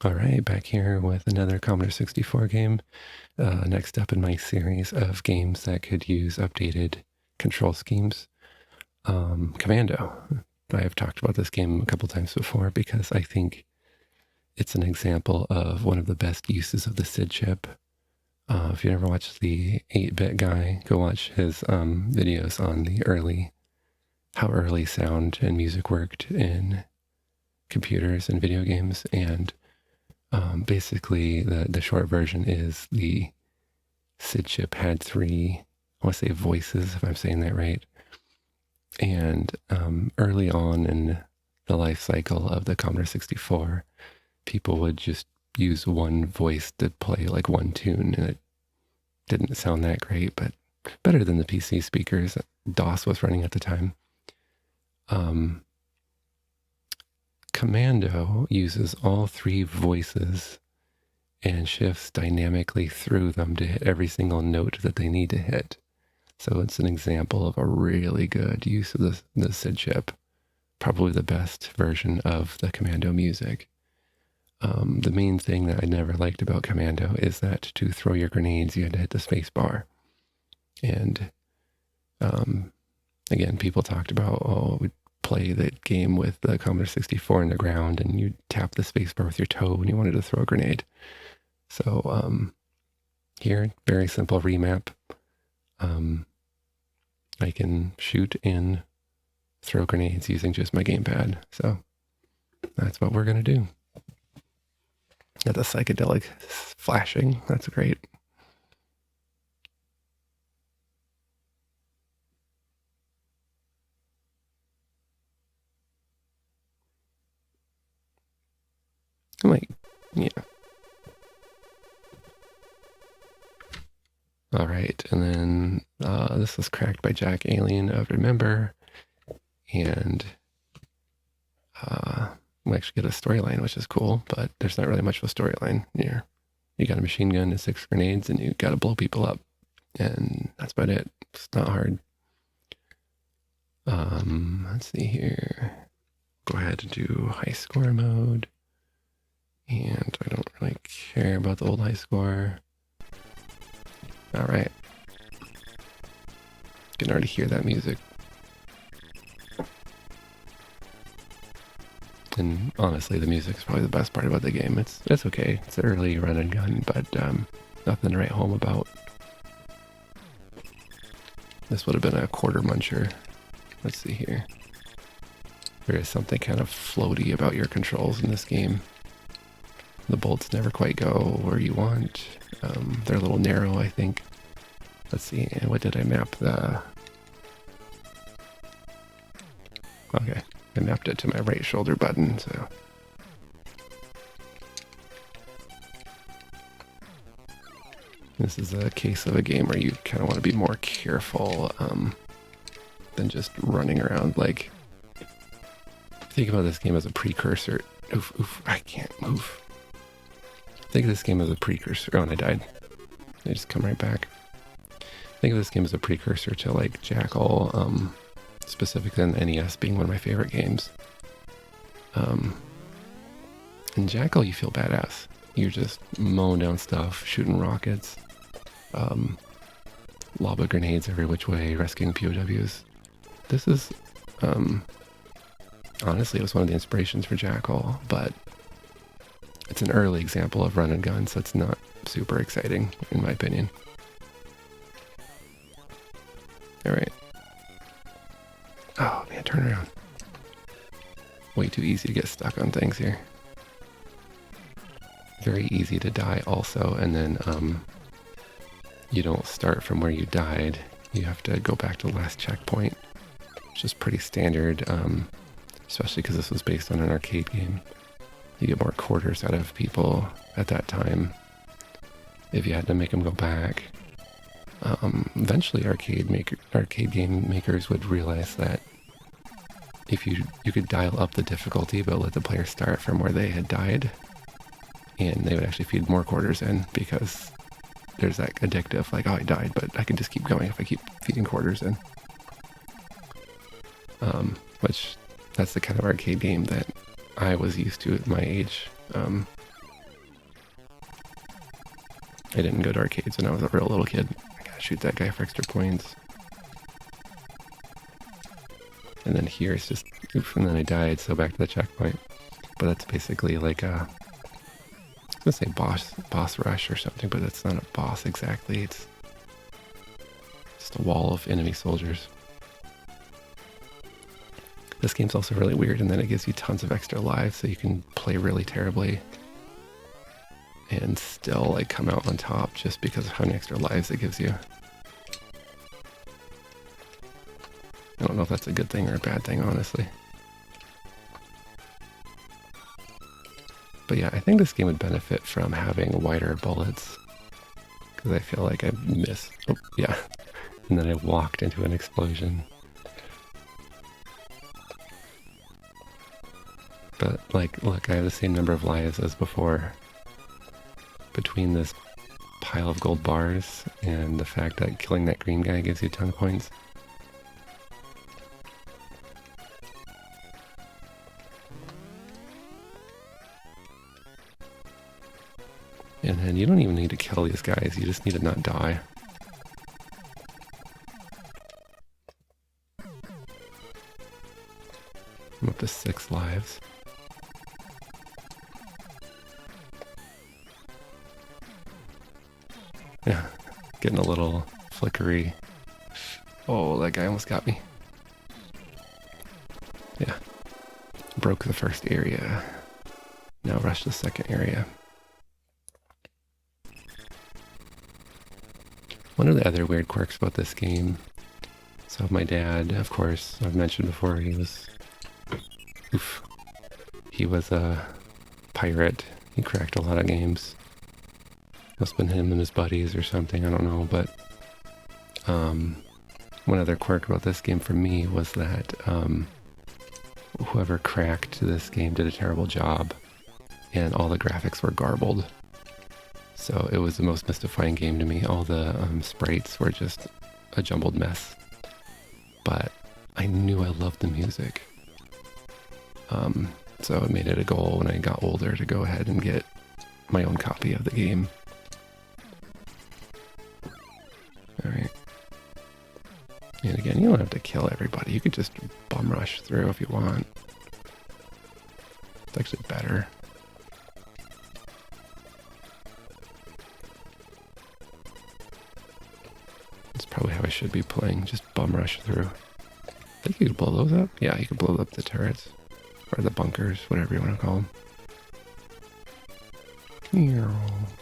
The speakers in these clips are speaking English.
All right, back here with another Commodore 64 game. Next up in my series of games that could use updated control schemes. Commando. I have talked about this game a couple times before because I think it's an example of one of the best uses of the SID chip. If you never watched the 8-bit guy, go watch his videos on how early sound and music worked in computers and video games. And basically, the short version is the SID chip had three, I want to say voices, if I'm saying that right. And early on in the life cycle of the Commodore 64, people would just use one voice to play like one tune, and it didn't sound that great, but better than the PC speakers DOS was running at the time. Commando uses all three voices and shifts dynamically through them to hit every single note that they need to hit. So it's an example of a really good use of the SID chip, probably the best version of the Commando music. The main thing that I never liked about Commando is that to throw your grenades, you had to hit the spacebar. And again, people talked about, we'd play the game with the Commodore 64 in the ground and you tap the spacebar with your toe when you wanted to throw a grenade. So here, very simple remap. I can shoot and throw grenades using just my gamepad. So that's what we're going to do. Got the psychedelic flashing. That's great. Like, yeah. All right, and then this was cracked by Jack Alien of Remember, and we actually get a storyline, which is cool, but there's not really much of a storyline here. You got a machine gun and 6 grenades, and you got to blow people up, and that's about it. It's not hard. Let's see here. Go ahead and do high score mode, and I don't really care about the old high score. All right. You can already hear that music. And honestly, the music is probably the best part about the game. It's okay. It's an early run and gun, but nothing to write home about. This would have been a quarter muncher. Let's see here. There is something kind of floaty about your controls in this game. The bolts never quite go where you want. They're a little narrow, I think. Let's see, and what did I map Okay, I mapped it to my right shoulder button, so. This is a case of a game where you kind of want to be more careful than just running around. Like, think about this game as a precursor. Oof, I can't move. Think of this game as a precursor. Oh, and I died. I just come right back. Think of this game as a precursor to like Jackal, specifically on the NES being one of my favorite games. In Jackal, you feel badass. You're just mowing down stuff, shooting rockets, lava grenades every which way, rescuing POWs. This is, honestly, it was one of the inspirations for Jackal, but it's an early example of run and gun, so it's not super exciting, in my opinion. All right. Oh, man, turn around. Way too easy to get stuck on things here. Very easy to die also, and then you don't start from where you died. You have to go back to the last checkpoint, which is pretty standard, especially because this was based on an arcade game. You get more quarters out of people at that time if you had to make them go back. Eventually arcade game makers would realize that if you could dial up the difficulty but let the player start from where they had died, and they would actually feed more quarters in, because there's that addictive, like, oh, I died, but I can just keep going if I keep feeding quarters in. Which, that's the kind of arcade game that I was used to at my age. I didn't go to arcades when I was a real little kid. I gotta shoot that guy for extra points. And then here it's just, oof, and then I died, so back to the checkpoint. But that's basically like a, I was gonna say boss rush or something, but it's not a boss exactly. It's just a wall of enemy soldiers. This game's also really weird, and then it gives you tons of extra lives, so you can play really terribly and still like come out on top just because of how many extra lives it gives you. I don't know if that's a good thing or a bad thing, honestly. But yeah, I think this game would benefit from having wider bullets, because I feel like I missed. Oh, yeah. And then I walked into an explosion. But like, look, I have the same number of lives as before. Between this pile of gold bars and the fact that killing that green guy gives you a ton of points. And then you don't even need to kill these guys, you just need to not die. I'm up to 6 lives. Yeah, getting a little flickery. Oh, that guy almost got me. Yeah. Broke the first area. Now rush the second area. One of the other weird quirks about this game, so my dad, of course, I've mentioned before, he was a pirate. He cracked a lot of games. Must have been him and his buddies or something, I don't know, but one other quirk about this game for me was that whoever cracked this game did a terrible job, and all the graphics were garbled. So it was the most mystifying game to me. All the sprites were just a jumbled mess. But I knew I loved the music. So I made it a goal when I got older to go ahead and get my own copy of the game. Alright. And again, you don't have to kill everybody. You could just bum rush through if you want. It's actually better. That's probably how I should be playing. Just bum rush through. I think you could blow those up. Yeah, you could blow up the turrets. Or the bunkers, whatever you want to call them.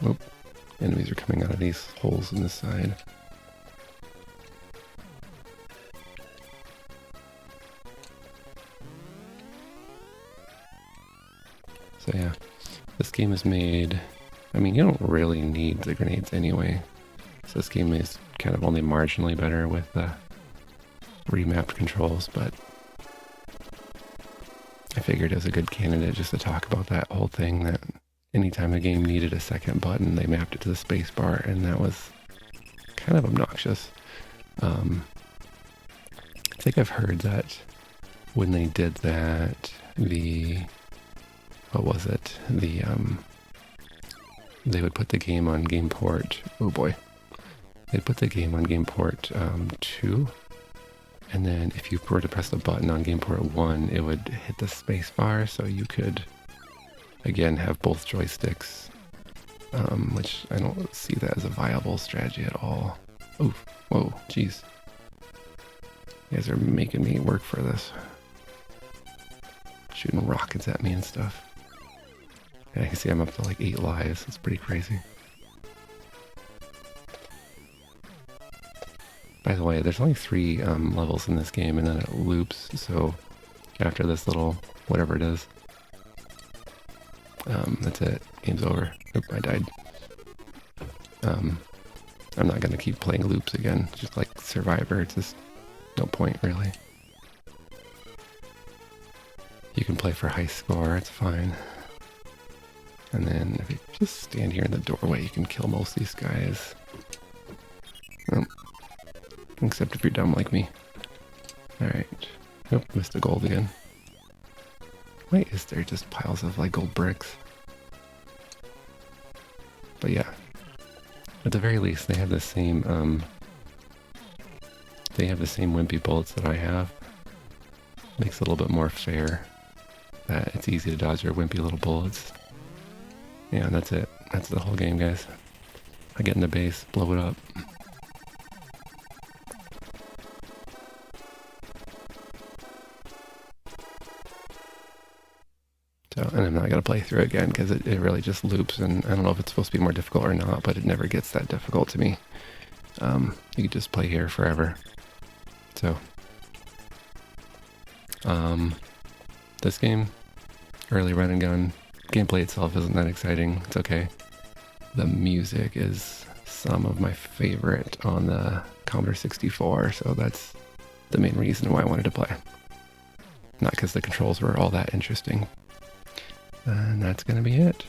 Oh, enemies are coming out of these holes in the side. So yeah, this game is made, I mean, you don't really need the grenades anyway. So this game is kind of only marginally better with the remapped controls, but I figured it was a good candidate just to talk about that whole thing, that anytime a game needed a second button, they mapped it to the spacebar, and that was kind of obnoxious. I think I've heard that when they did that, what was it? They would put the game on game port, oh boy. They'd put the game on game port 2, and then if you were to press the button on game port 1, it would hit the space bar, so you could, again, have both joysticks, which I don't see that as a viable strategy at all. Oh, whoa, jeez. You guys are making me work for this. Shooting rockets at me and stuff. And I can see I'm up to like 8 lives. It's pretty crazy. By the way, there's only 3 levels in this game, and then it loops, so after this little whatever it is, that's it. Game's over. Oop, I died. I'm not going to keep playing loops again, just like Survivor. It's just no point, really. You can play for high score, it's fine. And then if you just stand here in the doorway, you can kill most of these guys. Except if you're dumb like me. Alright. Nope, missed the gold again. Why is there just piles of like gold bricks? But yeah. At the very least, they have the same, wimpy bullets that I have. Makes it a little bit more fair. That it's easy to dodge their wimpy little bullets. Yeah, and that's it. That's the whole game, guys. I get in the base, blow it up. So, and I'm not going to play through it again because it really just loops, and I don't know if it's supposed to be more difficult or not, but it never gets that difficult to me. You could just play here forever. So, this game, early run and gun, gameplay itself isn't that exciting. It's okay. The music is some of my favorite on the Commodore 64, so that's the main reason why I wanted to play. Not because the controls were all that interesting. And that's going to be it.